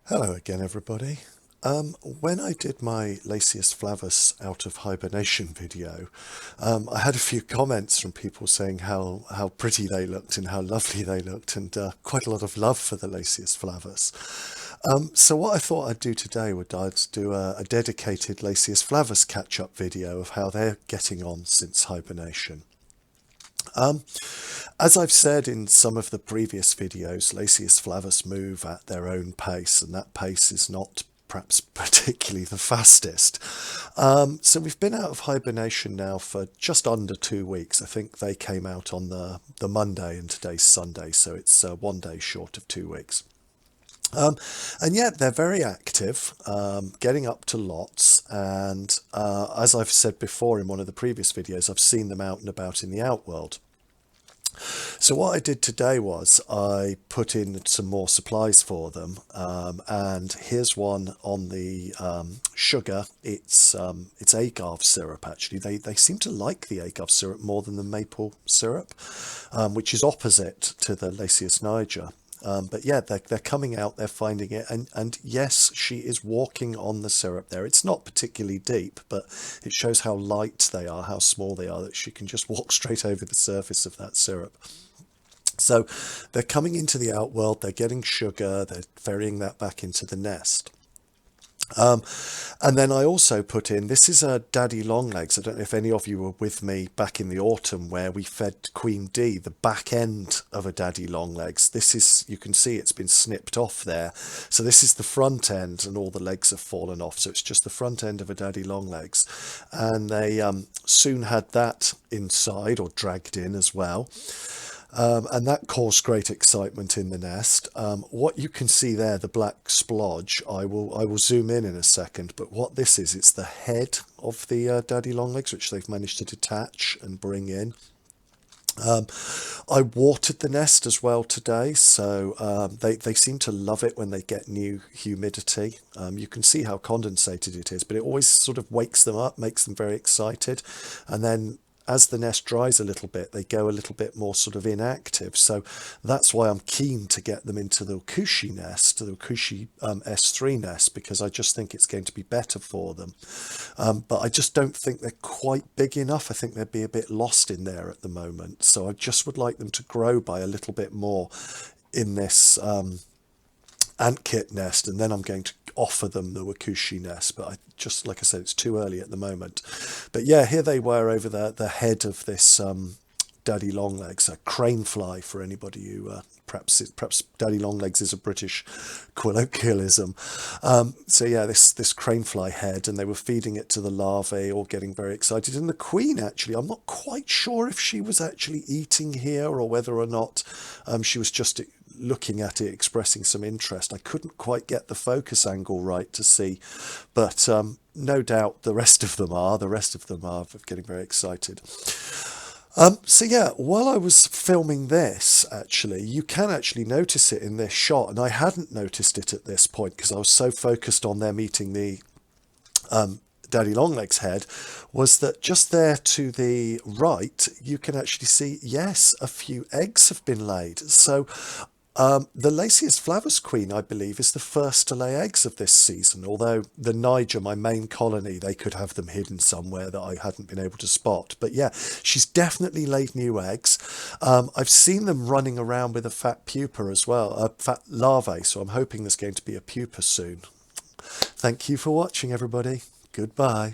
Hello again, everybody. When I did my Lasius flavus out of hibernation video, I had a few comments from people saying how pretty they looked and how lovely they looked, and quite a lot of love for the Lasius flavus. So what I thought I'd do today would I'd do a dedicated Lasius flavus catch-up video of how they're getting on since hibernation. As I've said in some of the previous videos, Lasius flavus move at their own pace, and that pace is not perhaps particularly the fastest. So we've been out of hibernation now for just under 2 weeks. I think they came out on the Monday and today's Sunday, so it's 1 day short of 2 weeks. And yet they're very active, getting up to lots. And as I've said before in one of the previous videos, I've seen them out and about in the outworld. So what I did today was I put in some more supplies for them, and here's one on the sugar. It's agave syrup. Actually, they seem to like the agave syrup more than the maple syrup, which is opposite to the Lasius niger. But yeah, they're coming out, they're finding it, and yes, she is walking on the syrup there. It's not particularly deep, but it shows how light they are, how small they are, that she can just walk straight over the surface of that syrup. So they're coming into the outworld, they're getting sugar, they're ferrying that back into the nest. And then I also put in, this is a daddy longlegs. I don't know if any of you were with me back in the autumn where we fed Queen D, the back end of a daddy longlegs. This is, you can see it's been snipped off there. So this is the front end and all the legs have fallen off. So it's just the front end of a daddy longlegs. And they soon had that inside or dragged in as well. And that caused great excitement in the nest. What you can see there, the black splodge, I will zoom in a second, but what this is, it's the head of the daddy longlegs, which they've managed to detach and bring in. I watered the nest as well today, so they seem to love it when they get new humidity. You can see how condensated it is, but it always sort of wakes them up, makes them very excited, and then as the nest dries a little bit, they go a little bit more sort of inactive. So that's why I'm keen to get them into the Ukushi nest, the Ukushi S3 nest, because I just think it's going to be better for them. But I just don't think they're quite big enough. I think they'd be a bit lost in there at the moment. So I just would like them to grow by a little bit more in this ant kit nest, and then I'm going to offer them the Wakushi nest, but just like I said, it's too early at the moment. But yeah, here they were over the head of this daddy longlegs, a crane fly for anybody who perhaps daddy longlegs is a British colloquialism. So yeah, this crane fly head, and they were feeding it to the larvae, all getting very excited. And the queen, actually, I'm not quite sure if she was actually eating here or whether or not she was just looking at it, expressing some interest. I couldn't quite get the focus angle right to see, but no doubt the rest of them are getting very excited. So yeah, while I was filming this, actually, you can actually notice it in this shot, and I hadn't noticed it at this point because I was so focused on them eating the daddy longlegs head, was that just there to the right, you can actually see, yes, a few eggs have been laid. So the Lasius flavus queen, I believe, is the first to lay eggs of this season, although the Niger, my main colony, they could have them hidden somewhere that I hadn't been able to spot. But yeah, she's definitely laid new eggs. I've seen them running around with a fat pupa as well, a fat larvae, so I'm hoping there's going to be a pupa soon. Thank you for watching, everybody. Goodbye.